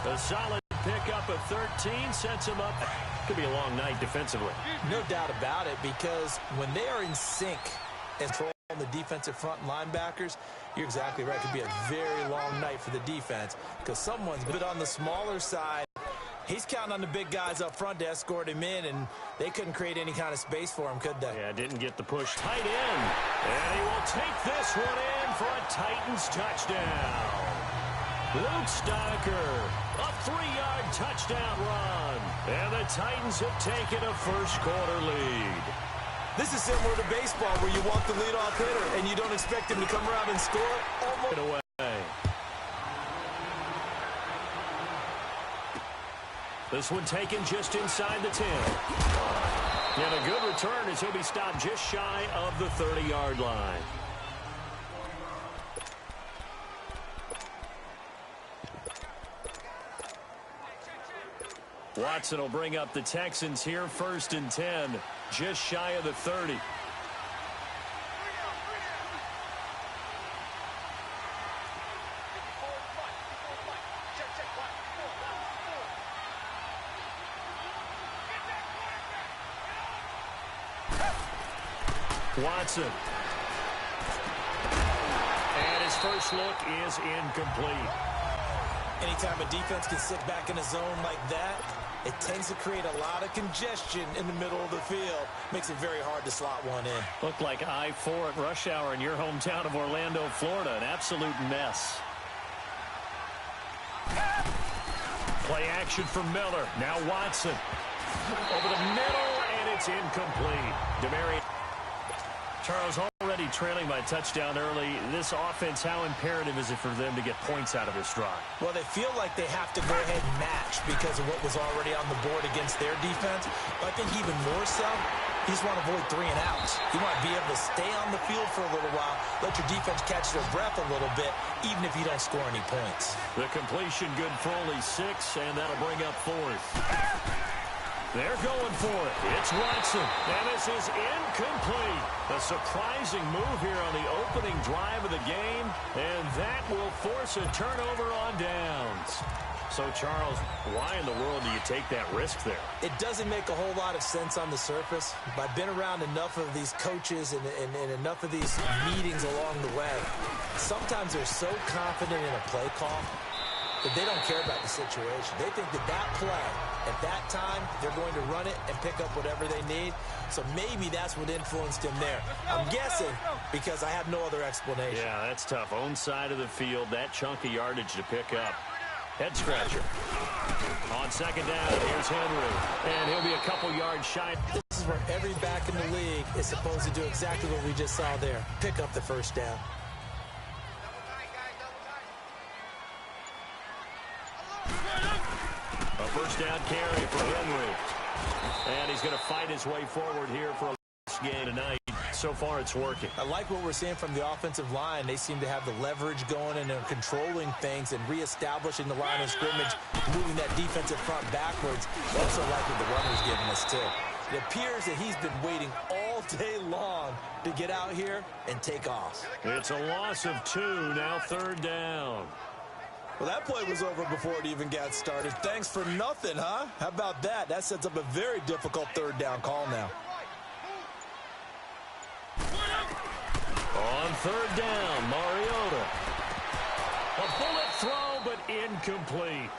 A solid pickup of 13 sets him up. Could be a long night defensively. No doubt about it, because when they are in sync and controlling the defensive front linebackers, you're exactly right. It could be a very long night for the defense because someone's a bit on the smaller side. He's counting on the big guys up front to escort him in, and they couldn't create any kind of space for him, could they? Yeah, didn't get the push tight end. And he will take this one in for a Titans touchdown. Luke Stocker, a 3-yard touchdown run. And the Titans have taken a first-quarter lead. This is similar to baseball where you walk the leadoff hitter and you don't expect him to come around and score. Almost away. This one taken just inside the 10. And a good return as he'll be stopped just shy of the 30-yard line. Watson will bring up the Texans here, 1st and 10, just shy of the 30. Watson. And his first look is incomplete. Anytime a defense can sit back in a zone like that, it tends to create a lot of congestion in the middle of the field. Makes it very hard to slot one in. Looked like I-4 at rush hour in your hometown of Orlando, Florida. An absolute mess. Play action from Miller. Now Watson. Over the middle, and it's incomplete. DeMarion. Charles, already trailing by touchdown early. This offense, how imperative is it for them to get points out of this drive? Well, they feel like they have to go ahead and match because of what was already on the board against their defense. But I think even more so, you just want to avoid 3 and outs. You want to be able to stay on the field for a little while, let your defense catch their breath a little bit, even if you don't score any points. The completion good for only 6, and that'll bring up 4th. They're going for it. It's Watson. And this is incomplete. A surprising move here on the opening drive of the game. And that will force a turnover on downs. So, Charles, why in the world do you take that risk there? It doesn't make a whole lot of sense on the surface. But I've been around enough of these coaches and enough of these meetings along the way. Sometimes they're so confident in a play call that they don't care about the situation. They think that that play, at that time, they're going to run it and pick up whatever they need. So maybe that's what influenced him there. I'm guessing because I have no other explanation. Yeah, that's tough. Own side of the field, that chunk of yardage to pick up. Head scratcher. On 2nd down, here's Henry. And he'll be a couple yards shy. This is where every back in the league is supposed to do exactly what we just saw there. Pick up the 1st down. A 1st down carry for Henry. And he's going to fight his way forward here for a last game tonight. So far, it's working. I like what we're seeing from the offensive line. They seem to have the leverage going and they're controlling things and reestablishing the line of scrimmage, moving that defensive front backwards. Also like what the runner's giving us, too. It appears that he's been waiting all day long to get out here and take off. It's a loss of 2, now 3rd down. Well, that play was over before it even got started. Thanks for nothing, huh? How about that? That sets up a very difficult 3rd down call now. On 3rd down, Mariota. A bullet throw, but incomplete.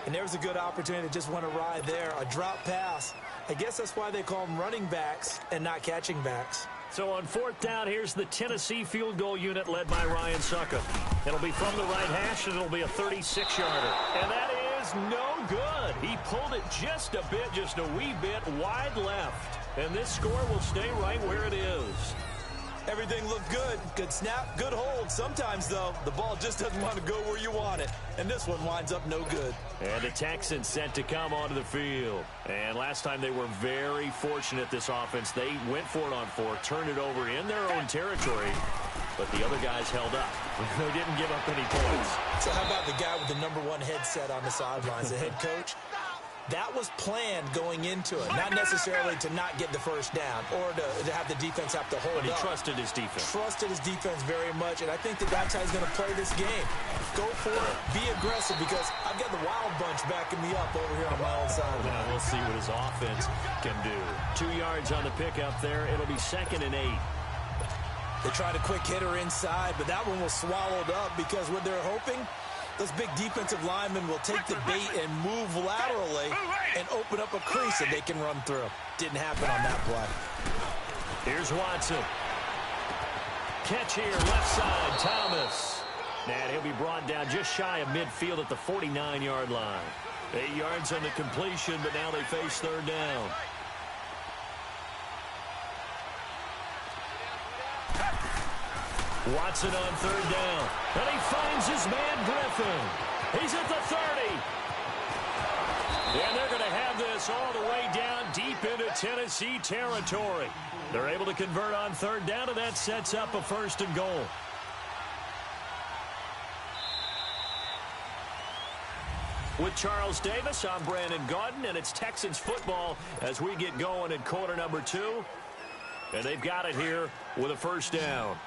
And there's a good opportunity that just went awry there. A drop pass. I guess that's why they call them running backs and not catching backs. So on 4th down, here's the Tennessee field goal unit led by Ryan Suckup. It'll be from the right hash, and it'll be a 36-yarder. And that is no good. He pulled it just a bit, just a wee bit wide left. And this score will stay right where it is. Everything looked good. Good snap, good hold. Sometimes, though, the ball just doesn't want to go where you want it. And this one winds up no good. And the Texans set to come onto the field. And last time they were very fortunate, this offense. They went for it on 4, turned it over in their own territory. But the other guys held up. They didn't give up any points. So how about the guy with the #1 headset on the sidelines, the head coach? That was planned going into it, not necessarily to not get the first down or to have the defense have to hold up. But he trusted his defense. Trusted his defense very much, and I think that that's how he's going to play this game. Go for it. Be aggressive, because I've got the wild bunch backing me up over here on my own side. Now we'll see what his offense can do. 2 yards on the pickup there. It'll be 2nd and 8. They tried a quick hitter inside, but that one was swallowed up because what they're hoping, those big defensive linemen will take the bait and move laterally and open up a crease that they can run through. Didn't happen on that play. Here's Watson. Catch here, left side, Thomas. And he'll be brought down just shy of midfield at the 49-yard line. 8 yards on the completion, but now they face 3rd down. Watson on 3rd down. And he finds his man Griffin. He's at the 30. And they're going to have this all the way down deep into Tennessee territory. They're able to convert on 3rd down, and that sets up a 1st and goal. With Charles Davis, I'm Brandon Gaudin, and it's Texans football as we get going in quarter number 2. And they've got it here with a 1st down.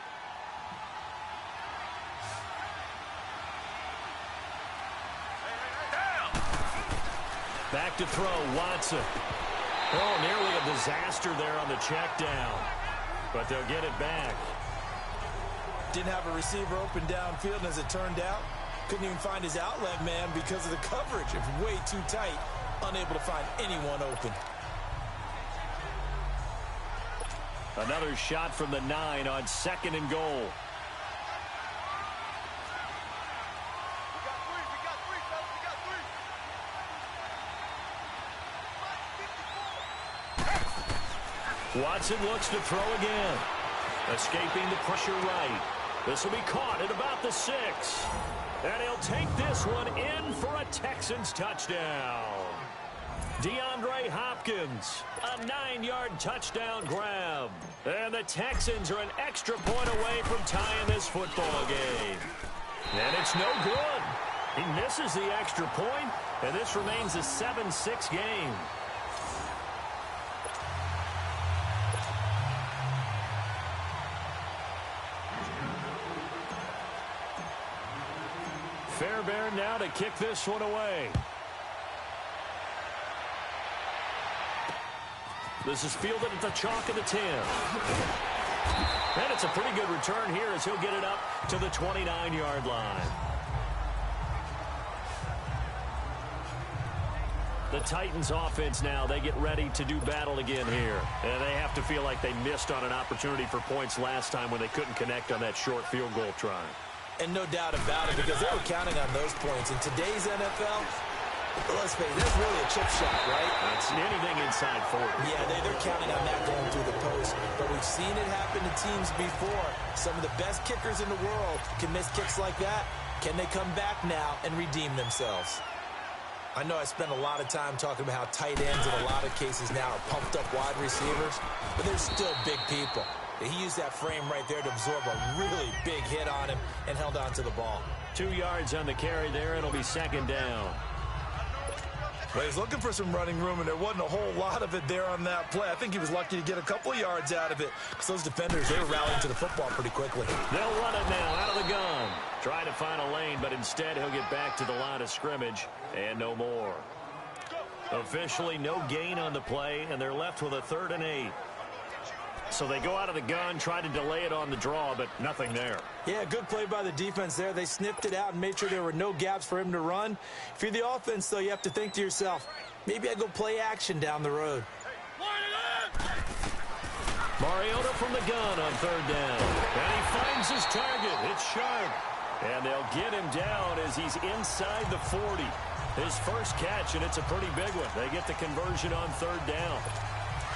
Back to throw, Watson. Oh, nearly a disaster there on the check down. But they'll get it back. Didn't have a receiver open downfield, and as it turned out, couldn't even find his outlet man because of the coverage. It was way too tight, unable to find anyone open. Another shot from the 9 on 2nd and goal. Watson looks to throw again. Escaping the pressure right. This will be caught at about the 6. And he'll take this one in for a Texans touchdown. DeAndre Hopkins, a 9-yard touchdown grab. And the Texans are an extra point away from tying this football game. And it's no good. He misses the extra point, and this remains a 7-6 game. Fairbairn now to kick this one away. This is fielded at the chalk of the 10. And it's a pretty good return here as he'll get it up to the 29-yard line. The Titans offense now, they get ready to do battle again here. And they have to feel like they missed on an opportunity for points last time when they couldn't connect on that short field goal try. And no doubt about it, because they were counting on those points. In today's NFL, let's face it, that's really a chip shot, right? It's anything inside 40. Yeah, they're counting on that going through the post. But we've seen it happen to teams before. Some of the best kickers in the world can miss kicks like that. Can they come back now and redeem themselves? I know I spent a lot of time talking about how tight ends in a lot of cases now are pumped up wide receivers, but they're still big people. He used that frame right there to absorb a really big hit on him and held on to the ball. 2 yards on the carry there. It'll be 2nd down. Well, he's looking for some running room, and there wasn't a whole lot of it there on that play. I think he was lucky to get a couple of yards out of it, because those defenders, they were rallying to the football pretty quickly. They'll run it now out of the gun. Trying to find a lane, but instead he'll get back to the line of scrimmage, and no more. Officially no gain on the play, and they're left with a 3rd and 8. So they go out of the gun, try to delay it on the draw, but nothing there. Yeah, good play by the defense there. They sniffed it out and made sure there were no gaps for him to run. If you're the offense, though, you have to think to yourself, maybe I go play action down the road. Mariota from the gun on 3rd down. And he finds his target. It's Sharp. And they'll get him down as he's inside the 40. His first catch, and it's a pretty big one. They get the conversion on 3rd down.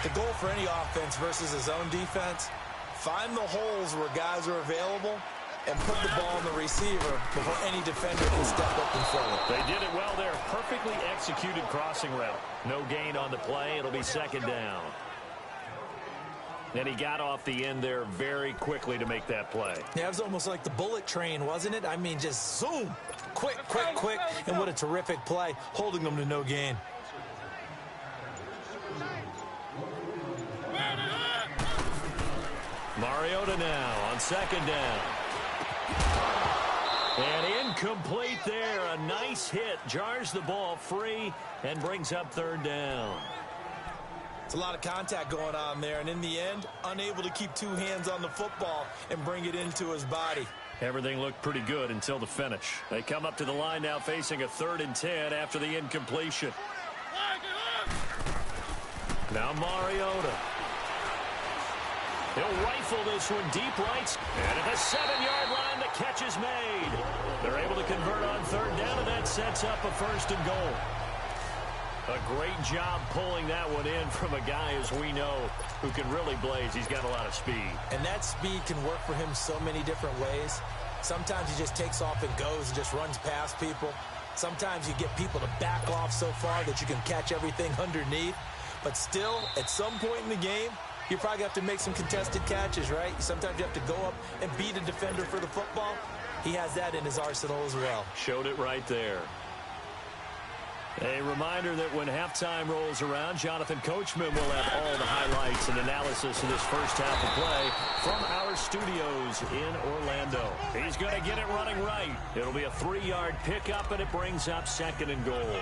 The goal for any offense versus his own defense, find the holes where guys are available and put the ball on the receiver before any defender can step up and fill it. They did it well there. Perfectly executed crossing route. No gain on the play. It'll be 2nd down. And he got off the end there very quickly to make that play. Yeah, it was almost like the bullet train, wasn't it? I mean, just zoom. Quick, quick, quick. And what a terrific play, holding them to no gain. Mariota now on second down. And incomplete there. A nice hit. Jars the ball free and brings up third down. It's a lot of contact going on there, and in the end, unable to keep two hands on the football and bring it into his body. Everything looked pretty good until the finish. They come up to the line now facing a 3rd and 10 after the incompletion. Now Mariota. He'll rifle this one deep right. And at the 7-yard line, the catch is made. They're able to convert on third down, and that sets up a 1st and goal. A great job pulling that one in from a guy, as we know, who can really blaze. He's got a lot of speed. And that speed can work for him so many different ways. Sometimes he just takes off and goes and just runs past people. Sometimes you get people to back off so far that you can catch everything underneath. But still, at some point in the game, you probably have to make some contested catches, right? Sometimes you have to go up and beat a defender for the football. He has that in his arsenal as well. Showed it right there. A reminder that when halftime rolls around, Jonathan Coachman will have all the highlights and analysis of this first half of play from our studios in Orlando. He's going to get it running right. It'll be a 3-yard pickup, and it brings up 2nd and goal.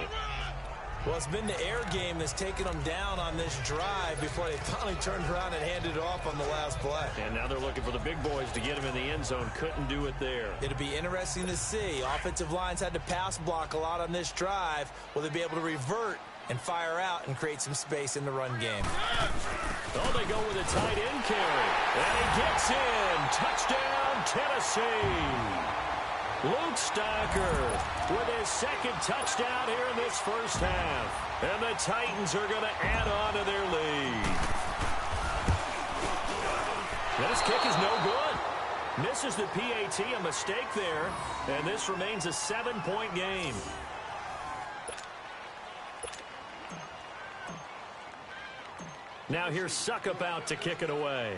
Well, it's been the air game that's taken them down on this drive before they finally turned around and handed it off on the last play. And now they're looking for the big boys to get him in the end zone. Couldn't do it there. It'll be interesting to see. Offensive lines had to pass block a lot on this drive. Will they be able to revert and fire out and create some space in the run game? Oh, they go with a tight end carry. And he gets in. Touchdown, Tennessee. Luke Stocker with his 2nd touchdown here in this first half. And the Titans are going to add on to their lead. This kick is no good. Misses the PAT, a mistake there. And this remains a 7-point game. Now here's Suckup out to kick it away.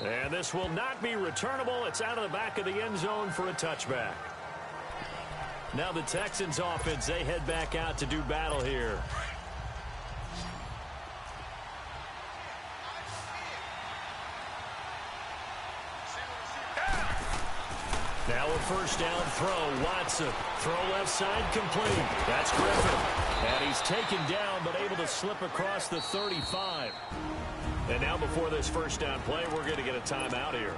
And this will not be returnable. It's out of the back of the end zone for a touchback. Now the Texans offense, they head back out to do battle here. Now a first down throw. Watson. Throw left side complete. That's Griffin. And he's taken down but able to slip across the 35. And now before this first down play, we're going to get a timeout here,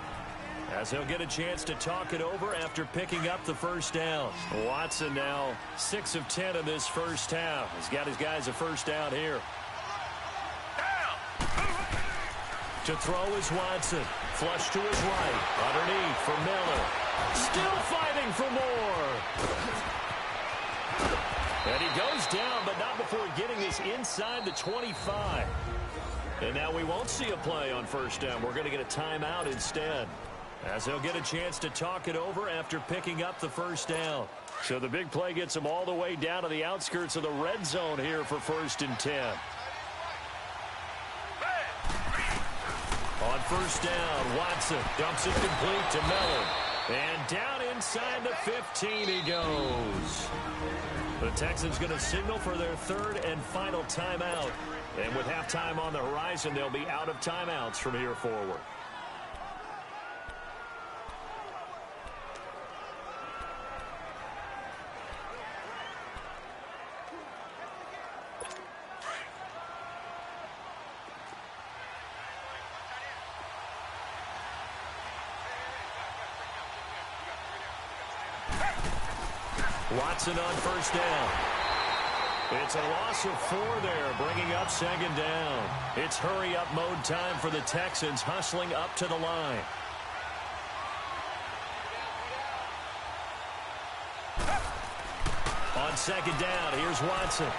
as he'll get a chance to talk it over after picking up the first down. Watson now 6 of 10 in this first half. He's got his guys a first down here. To throw is Watson. Flush to his right. Underneath for Miller. Still fighting for more. And he goes down, but not before getting this inside the 25. And now we won't see a play on first down. We're going to get a timeout instead, as he'll get a chance to talk it over after picking up the first down. So the big play gets him all the way down to the outskirts of the red zone here for 1st and 10. On first down, Watson dumps it complete to Miller. And down inside the 15 he goes. The Texans going to signal for their 3rd and final timeout. And with halftime on the horizon, they'll be out of timeouts from here forward. Watson on first down. It's a loss of 4 there, bringing up 2nd down. It's hurry-up mode time for the Texans, hustling up to the line. On 2nd down, here's Watson.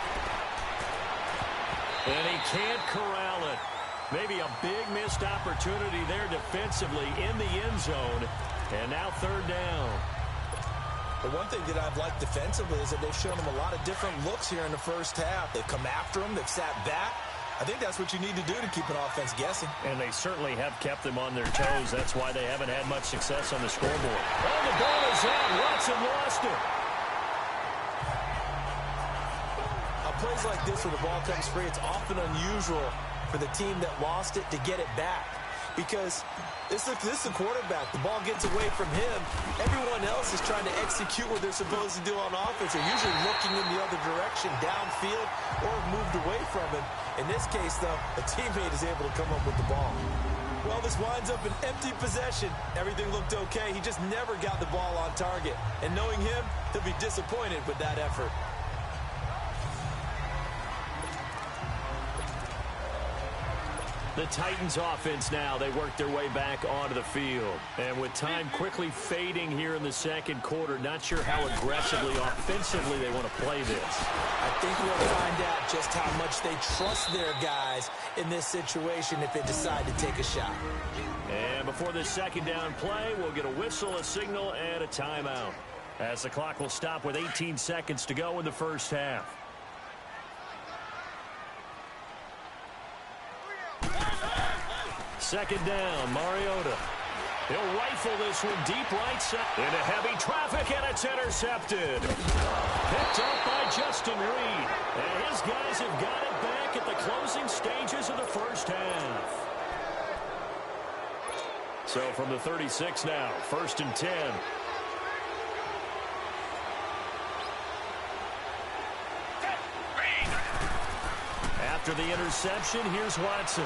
And he can't corral it. Maybe a big missed opportunity there defensively in the end zone. And now 3rd down. The one thing that I've liked defensively is that they've shown him a lot of different looks here in the first half. They've come after him. They've sat back. I think that's what you need to do to keep an offense guessing. And they certainly have kept them on their toes. That's why they haven't had much success on the scoreboard. Oh, the ball is out. Watson lost it. plays like this where the ball comes free, it's often unusual for the team that lost it to get it back. Because this is the quarterback. The ball gets away from him. Everyone else is trying to execute what they're supposed to do on offense. They're usually looking in the other direction, downfield, or moved away from him. In this case, though, a teammate is able to come up with the ball. Well, this winds up an empty possession. Everything looked okay. He just never got the ball on target. And knowing him, he'll be disappointed with that effort. The Titans offense now, they work their way back onto the field. And with time quickly fading here in the second quarter, not sure how aggressively, offensively they want to play this. I think we'll find out just how much they trust their guys in this situation if they decide to take a shot. And before this second down play, we'll get a whistle, a signal, and a timeout, as the clock will stop with 18 seconds to go in the first half. Second down, Mariota. He'll rifle this one deep right side. Into heavy traffic, and it's intercepted. Picked up by Justin Reed. And his guys have got it back at the closing stages of the first half. So from the 36 now, 1st and 10. After the interception, here's Watson.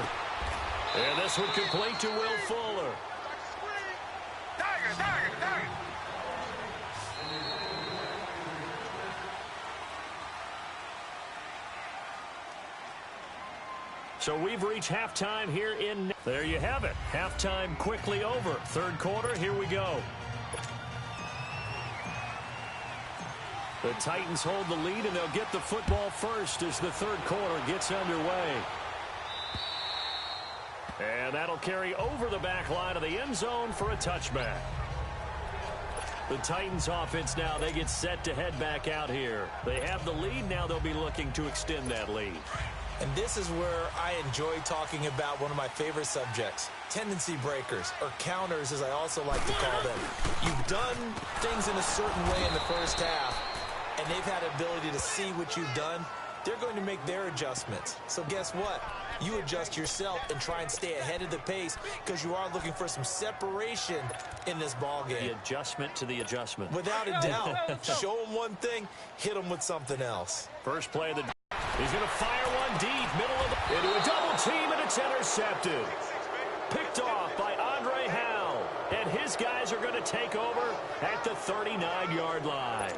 And this one complete to Will Fuller. So we've reached halftime here in... There you have it. Halftime quickly over. Third quarter, here we go. The Titans hold the lead, and they'll get the football first as the third quarter gets underway. And that'll carry over the back line of the end zone for a touchback. The Titans offense now, they get set to head back out here. They have the lead. Now they'll be looking to extend that lead. And this is where I enjoy talking about one of my favorite subjects, tendency breakers, or counters as I also like to call them. You've done things in a certain way in the first half, and they've had the ability to see what you've done. They're going to make their adjustments. So guess what? You adjust yourself and try and stay ahead of the pace because you are looking for some separation in this ball game. The adjustment to the adjustment. Without a doubt. Show them one thing, hit them with something else. First play of the... He's going to fire one deep, middle of the... Into a double team, and it's intercepted. Picked off by Andre Howell. And his guys are going to take over at the 39-yard line.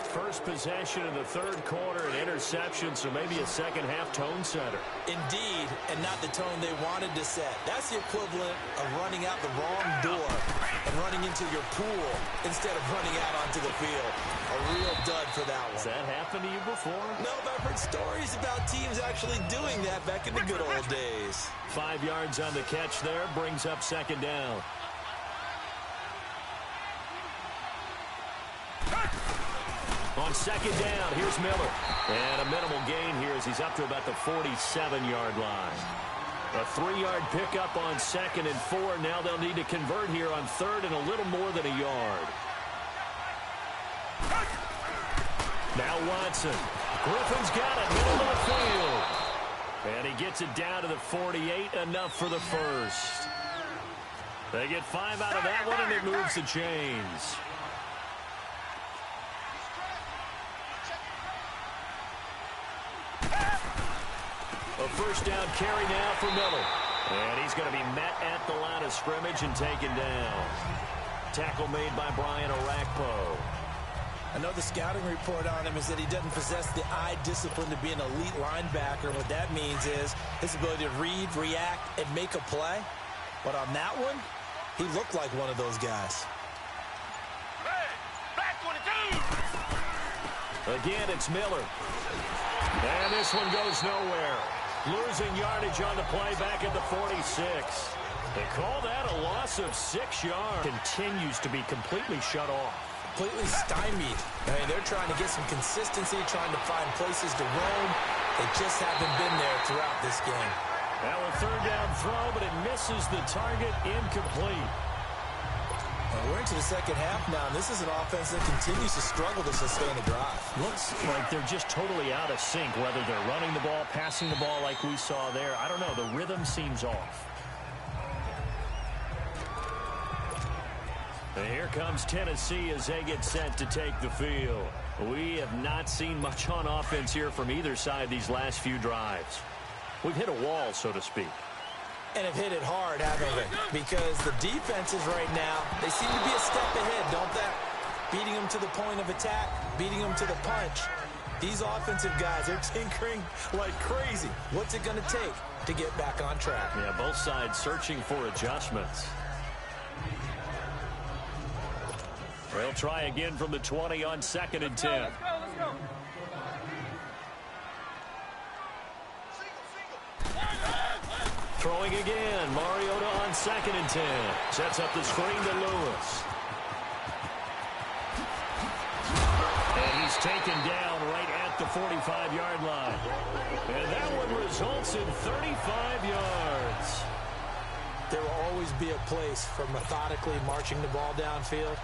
First possession in the third quarter, an interception, so maybe a second-half tone setter. Indeed, and not the tone they wanted to set. That's the equivalent of running out the wrong door and running into your pool instead of running out onto the field. A real dud for that one. Has that happened to you before? No, but I've heard stories about teams actually doing that back in the good old days. 5 yards on the catch there, brings up second down. On second down, here's Miller. And a minimal gain here as he's up to about the 47-yard line. A 3-yard pickup on 2nd and 4. Now they'll need to convert here on 3rd and a little more than a yard. Now Watson. Griffin's got it, middle of the field. And he gets it down to the 48, enough for the first. They get 5 out of that one, and it moves the chains. A first down carry now for Miller. And he's going to be met at the line of scrimmage and taken down. Tackle made by Brian Orakpo. I know the scouting report on him is that he doesn't possess the eye discipline to be an elite linebacker. What that means is his ability to read, react, and make a play. But on that one, he looked like one of those guys. Again, it's Miller. And this one goes nowhere. Losing yardage on the play back at the 46. They call that a loss of 6 yards. Continues to be completely shut off. Completely stymied. I mean, they're trying to get some consistency, trying to find places to roam. They just haven't been there throughout this game. Now a third down throw, but it misses the target, incomplete. We're into the second half now, and this is an offense that continues to struggle to sustain a drive. Looks like they're just totally out of sync, whether they're running the ball, passing the ball like we saw there. I don't know. The rhythm seems off. And here comes Tennessee as they get set to take the field. We have not seen much on offense here from either side these last few drives. We've hit a wall, so to speak. And have hit it hard, haven't they? Because the defenses right now, they seem to be a step ahead, don't they? Beating them to the point of attack, beating them to the punch. These offensive guys are tinkering like crazy. What's it going to take to get back on track? Yeah, both sides searching for adjustments. They'll try again from the 20 on 2nd and 10. Let's go. Throwing again. Mariota on 2nd and 10. Sets up the screen to Lewis. And he's taken down right at the 45-yard line. And that one results in 35 yards. There will always be a place for methodically marching the ball downfield.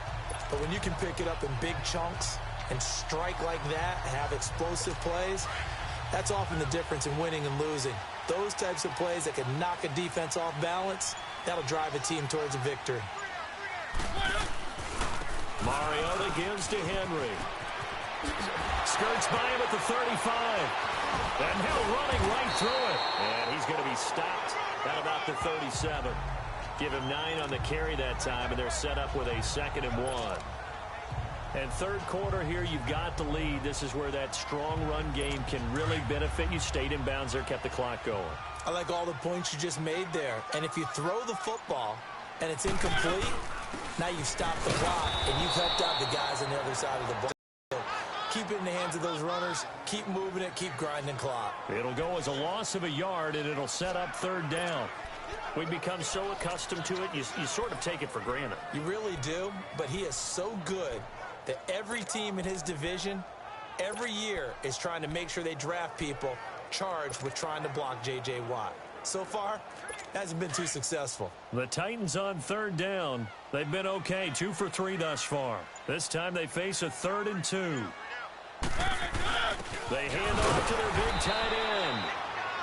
But when you can pick it up in big chunks and strike like that, have explosive plays, that's often the difference in winning and losing. Those types of plays that can knock a defense off balance, that'll drive a team towards a victory. Mariota gives to Henry. Skirts by him at the 35. And Hill running right through it. And he's going to be stopped at about the 37. Give him 9 on the carry that time, and they're set up with a 2nd and 1. And third quarter here, you've got the lead. This is where that strong run game can really benefit you. Stayed in bounds there, kept the clock going. I like all the points you just made there. And if you throw the football and it's incomplete, now you've stopped the clock and you've helped out the guys on the other side of the ball. Keep it in the hands of those runners. Keep moving it. Keep grinding clock. It'll go as a loss of a yard, and it'll set up 3rd down. We've become so accustomed to it, you sort of take it for granted. You really do, but he is so good that every team in his division, every year, is trying to make sure they draft people charged with trying to block J.J. Watt. So far, hasn't been too successful. The Titans on 3rd down. They've been okay, 2 for 3 thus far. This time they face a 3rd and 2. They hand off to their big tight end.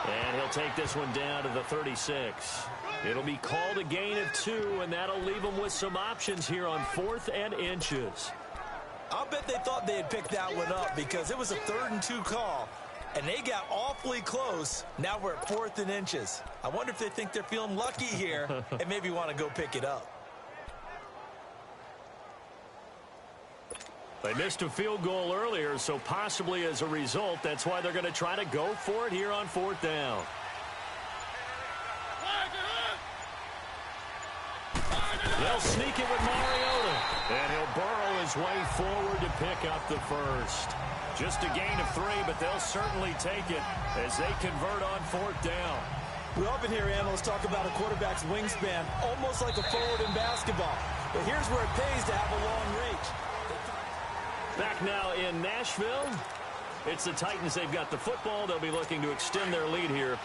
And he'll take this one down to the 36. It'll be called a gain of 2, and that'll leave them with some options here on 4th and inches. I'll bet they thought they had picked that one up because it was a 3rd and 2 call, and they got awfully close. Now we're at 4th and inches. I wonder if they think they're feeling lucky here and maybe want to go pick it up. They missed a field goal earlier, so possibly as a result, that's why they're going to try to go for it here on 4th down. They'll sneak it with Mariota, and he'll burrow his way forward to pick up the first. Just a gain of 3, but they'll certainly take it as they convert on 4th down. We often hear analysts talk about a quarterback's wingspan, almost like a forward in basketball. But here's where it pays to have a long reach. Back now in Nashville, it's the Titans. They've got the football. They'll be looking to extend their lead here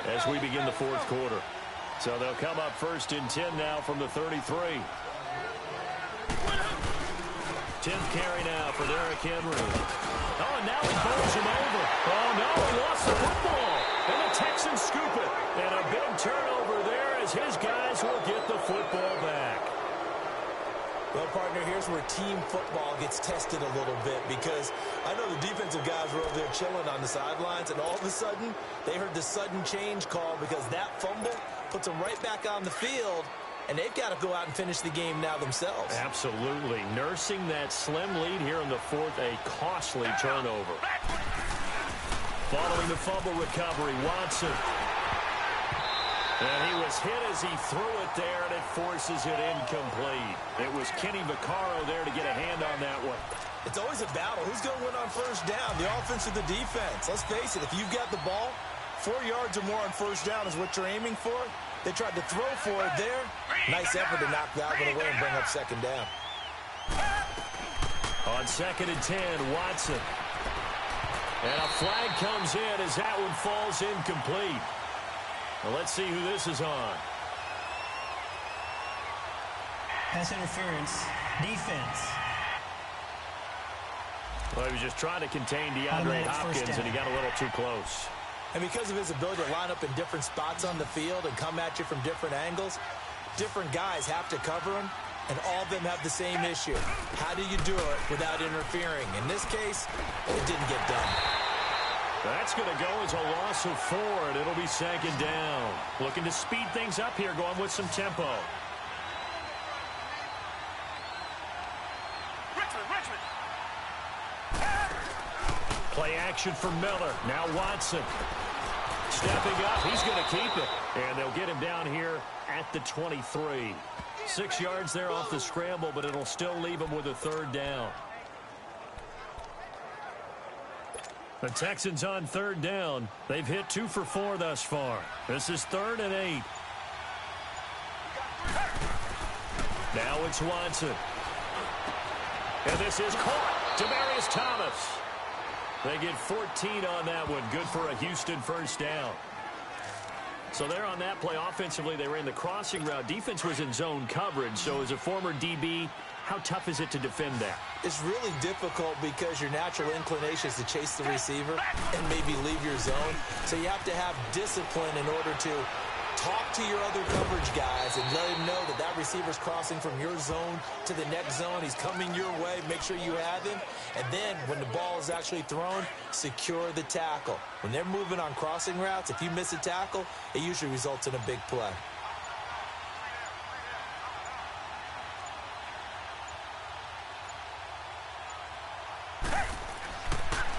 as we begin the 4th quarter. So they'll come up 1st and 10 now from the 33. 10th carry now for Derrick Henry. Oh, and now he bowls him over. Oh, no, he lost the football. And the Texans scoop it. And a big turnover there as his guys will get the football back. Well, partner, here's where team football gets tested a little bit because I know the defensive guys were over there chilling on the sidelines, and all of a sudden, they heard the sudden change call because that fumble puts them right back on the field, and they've got to go out and finish the game now themselves. Absolutely. Nursing that slim lead here in the 4th, a costly turnover. Following the fumble recovery, Watson. And he was hit as he threw it there, and it forces it incomplete. It was Kenny Vaccaro there to get a hand on that one. It's always a battle. Who's going to win on 1st down, the offense or the defense? Let's face it, if you've got the ball, 4 yards or more on 1st down is what you're aiming for. They tried to throw for it there. Nice effort to knock that one away and bring up 2nd down. On 2nd and 10, Watson. And a flag comes in as that one falls incomplete. Well, let's see who this is on. Pass interference. Defense. Well, he was just trying to contain DeAndre Hopkins, and he got a little too close. And because of his ability to line up in different spots on the field and come at you from different angles, different guys have to cover him, and all of them have the same issue. How do you do it without interfering? In this case, it didn't get done. That's going to go as a loss of 4, and it'll be second down. Looking to speed things up here, going with some tempo. Play action for Miller. Now Watson. Stepping up. He's going to keep it. And they'll get him down here at the 23. 6 yards there off the scramble, but it'll still leave him with a third down. The Texans on third down. They've hit 2 for 4 thus far. This is 3rd and 8. Now it's Watson. And this is caught. Demaryius Thomas. They get 14 on that one. Good for a Houston first down. So there on that play, offensively, they ran the crossing route. Defense was in zone coverage. So as a former DB, how tough is it to defend that? It's really difficult because your natural inclination is to chase the receiver and maybe leave your zone. So you have to have discipline in order to talk to your other coverage guys and let him know that that receiver's crossing from your zone to the next zone. He's coming your way. Make sure you have him. And then when the ball is actually thrown, secure the tackle. When they're moving on crossing routes, if you miss a tackle, it usually results in a big play.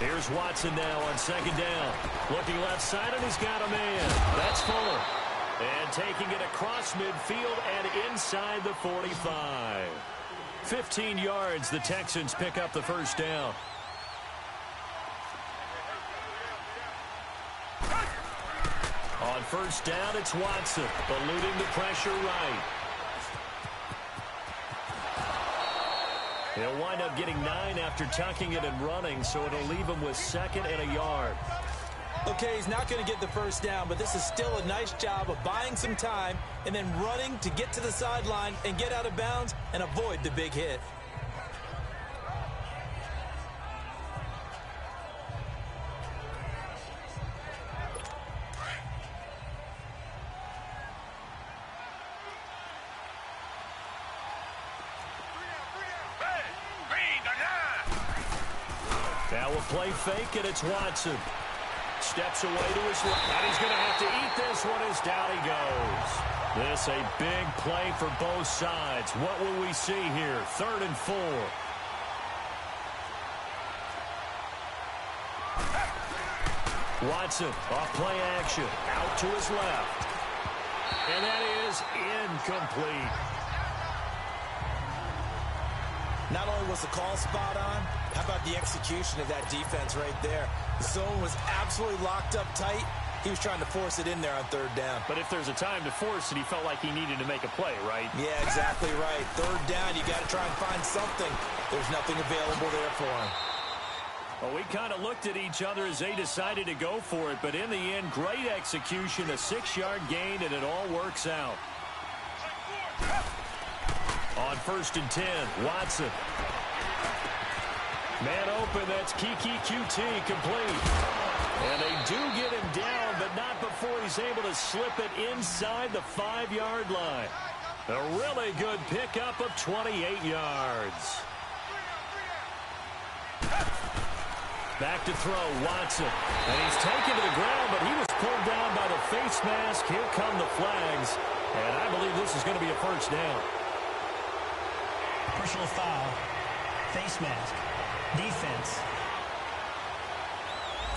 Here's Watson now on second down. Looking left side, and he's got a man. That's Fuller. And taking it across midfield and inside the 45. 15 yards, the Texans pick up the first down. On first down, it's Watson, eluding the pressure right. He'll wind up getting 9 after tucking it and running, so it'll leave him with 2nd and a yard. Okay, he's not going to get the first down, but this is still a nice job of buying some time and then running to get to the sideline and get out of bounds and avoid the big hit. Now a play fake, and it's Watson. Steps away to his left, and he's going to have to eat this one as down he goes. This a big play for both sides. What will we see here? 3rd and 4. Watson off play action, out to his left. And that is incomplete. Not only was the call spot on, how about the execution of that defense right there? The zone was absolutely locked up tight. He was trying to force it in there on 3rd down. But if there's a time to force it, he felt like he needed to make a play, right? Yeah, exactly right. 3rd down, you got to try and find something. There's nothing available there for him. Well, we kind of looked at each other as they decided to go for it, but in the end, great execution, a 6-yard gain, and it all works out. On 1st and 10, Watson. Man open, that's Kiki QT, complete. And they do get him down, but not before he's able to slip it inside the 5-yard line. A really good pickup of 28 yards. Back to throw, Watson. And he's taken to the ground, but he was pulled down by the face mask. Here come the flags. And I believe this is going to be a first down. Personal foul. Face mask. Defense.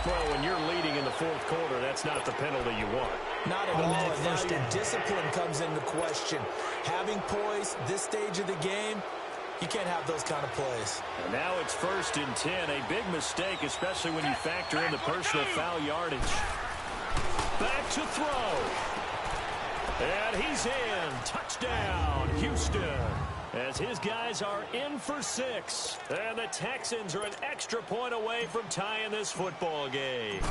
Well, when you're leading in the 4th quarter, that's not the penalty you want. Not at all. And now your discipline comes into question. Having poise this stage of the game, you can't have those kind of plays. And now it's 1st and 10. A big mistake, especially when you factor in the personal foul yardage. Back to throw. And he's in. Touchdown, Houston. As his guys are in for 6. And the Texans are an extra point away from tying this football game.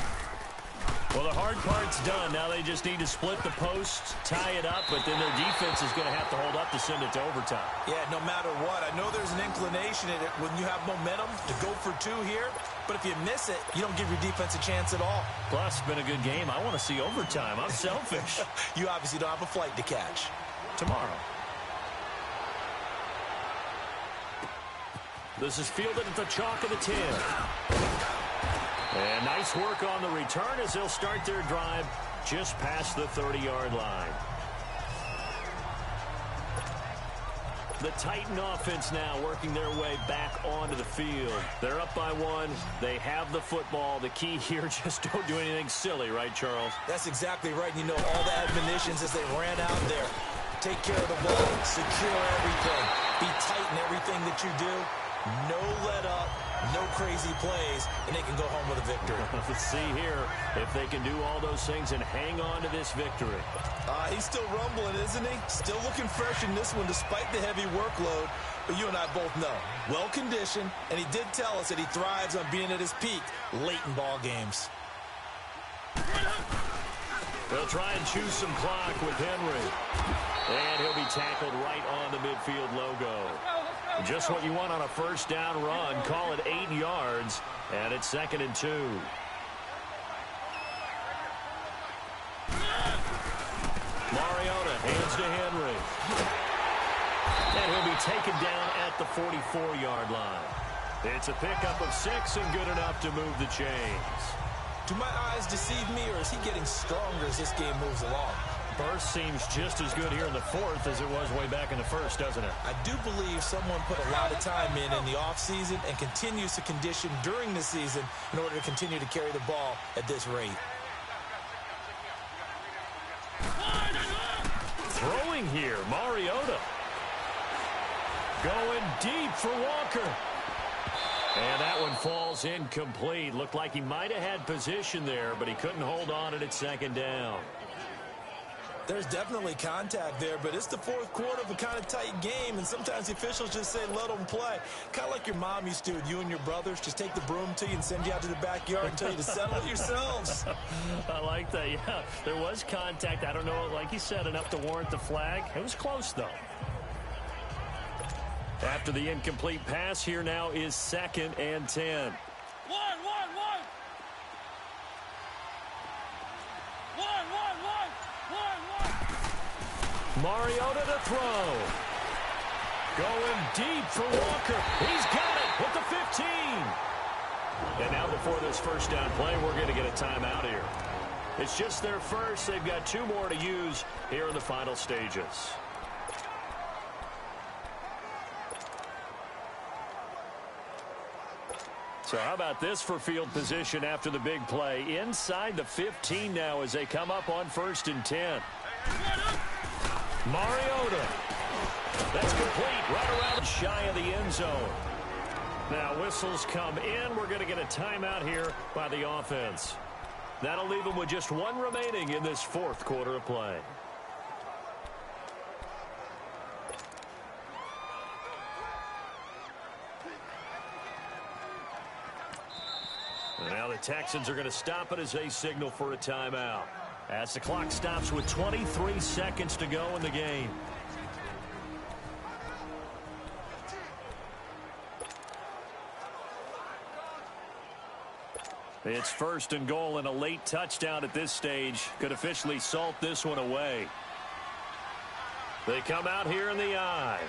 Well, the hard part's done. Now they just need to split the posts, tie it up, but then their defense is going to have to hold up to send it to overtime. Yeah, no matter what. I know there's an inclination in it when you have momentum to go for two here, but if you miss it, you don't give your defense a chance at all. Plus, it's been a good game. I want to see overtime. I'm selfish. You obviously don't have a flight to catch. Tomorrow. This is fielded at the chalk of the 10. And nice work on the return as they'll start their drive just past the 30-yard line. The Titan offense now working their way back onto the field. They're up by one. They have the football. The key here, just don't do anything silly, right, Charles? That's exactly right. You know, all the admonitions as they ran out there. Take care of the ball. Secure everything. Be tight in everything that you do. No let up, no crazy plays, and they can go home with a victory. Let's see here if they can do all those things and hang on to this victory. He's still rumbling, isn't he? Still looking fresh in this one despite the heavy workload. But you and I both know, well-conditioned, and he did tell us that he thrives on being at his peak late in ball games. They'll try and choose some clock with Henry. And he'll be tackled right on the midfield logo. Just what you want on a first down run. Call it 8 yards, and it's 2nd and 2. Mariota hands to Henry. And he'll be taken down at the 44-yard line. It's a pickup of 6 and good enough to move the chains. Do my eyes deceive me, or is he getting stronger as this game moves along? Burst seems just as good here in the 4th as it was way back in the 1st, doesn't it? I do believe someone put a lot of time in the offseason and continues to condition during the season in order to continue to carry the ball at this rate. Throwing here, Mariota. Going deep for Walker. And that one falls incomplete. Looked like he might have had position there, but he couldn't hold on at 2nd down. There's definitely contact there, but it's the 4th quarter of a kind of tight game, and sometimes the officials just say, let them play. Kind of like your mom used to with you and your brothers. Just take the broom to you and send you out to the backyard and tell you to settle it yourselves. I like that, yeah. There was contact. I don't know, like you said, enough to warrant the flag. It was close, though. After the incomplete pass, here now is 2nd and 10. Mariota to throw. Going deep for Walker. He's got it with the 15. And now before this first down play, we're going to get a timeout here. It's just their first. They've got 2 more to use here in the final stages. So how about this for field position after the big play? Inside the 15 now as they come up on 1st and 10. Mariota. That's complete right around shy of the end zone. Now whistles come in. We're going to get a timeout here by the offense. That'll leave them with just 1 remaining in this 4th quarter of play. And now the Texans are going to stop it as they signal for a timeout. As the clock stops with 23 seconds to go in the game. It's 1st and goal, and a late touchdown at this stage could officially salt this one away. They come out here in the eye.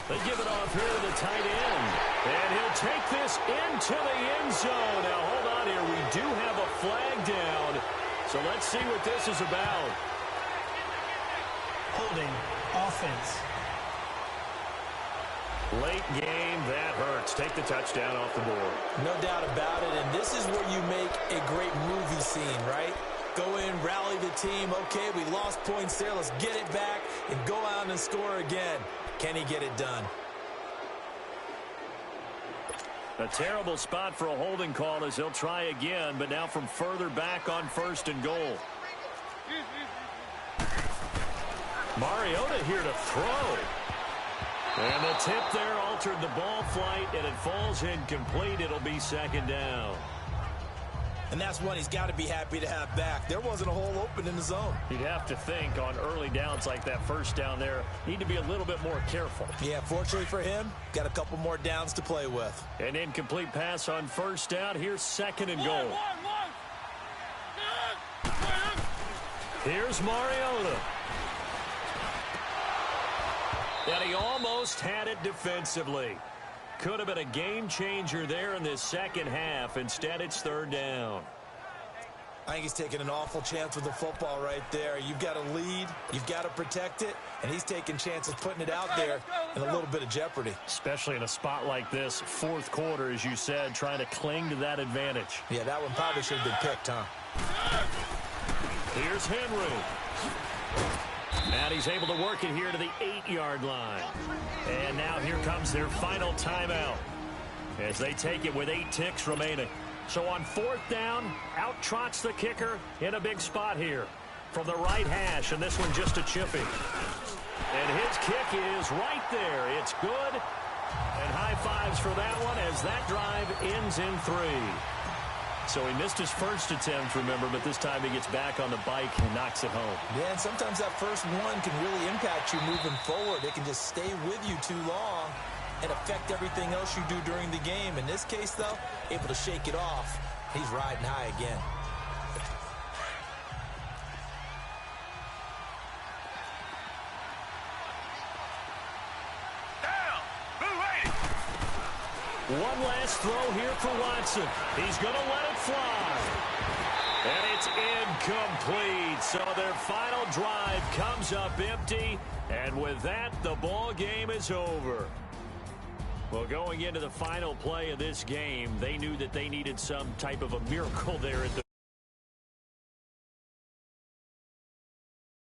They give it off here to the tight end. And he'll take this into the end zone. Now, hold on here. We do have a flag down. So let's see what this is about. Holding offense. Late game, that hurts. Take the touchdown off the board. No doubt about it, and this is where you make a great movie scene, right? Go in, rally the team. Okay, we lost points there. Let's get it back and go out and score again. Can he get it done? A terrible spot for a holding call as they'll try again, but now from further back on 1st and goal. Mariota here to throw. And the tip there altered the ball flight, and it falls incomplete. It'll be 2nd down. And that's one he's got to be happy to have back. There wasn't a hole open in the zone. You'd have to think on early downs like that first down there, need to be a little bit more careful. Yeah, fortunately for him, got a couple more downs to play with. An incomplete pass on first down. Here's 2nd and goal. Here's Mariota. And he almost had it defensively. Could have been a game changer there in this second half. Instead, it's 3rd down. I think he's taking an awful chance with the football right there. You've got to lead, you've got to protect it, and he's taking chances putting it out there in a little bit of jeopardy. Especially in a spot like this, 4th quarter, as you said, trying to cling to that advantage. Yeah, that one probably should have been picked, huh? Here's Henry. And he's able to work it here to the 8-yard line. And now here comes their final timeout as they take it with 8 ticks remaining. So on 4th down, out trots the kicker in a big spot here from the right hash, and this one just a chippy. And his kick is right there. It's good. And high fives for that one as that drive ends in 3. So he missed his first attempt, remember, but this time he gets back on the bike and knocks it home. Yeah, and sometimes that first one can really impact you moving forward. It can just stay with you too long and affect everything else you do during the game. In this case, though, able to shake it off. He's riding high again. One last throw here for Watson. He's going to let it fly. And it's incomplete. So their final drive comes up empty. And with that, the ball game is over. Well, going into the final play of this game, they knew that they needed some type of a miracle there at the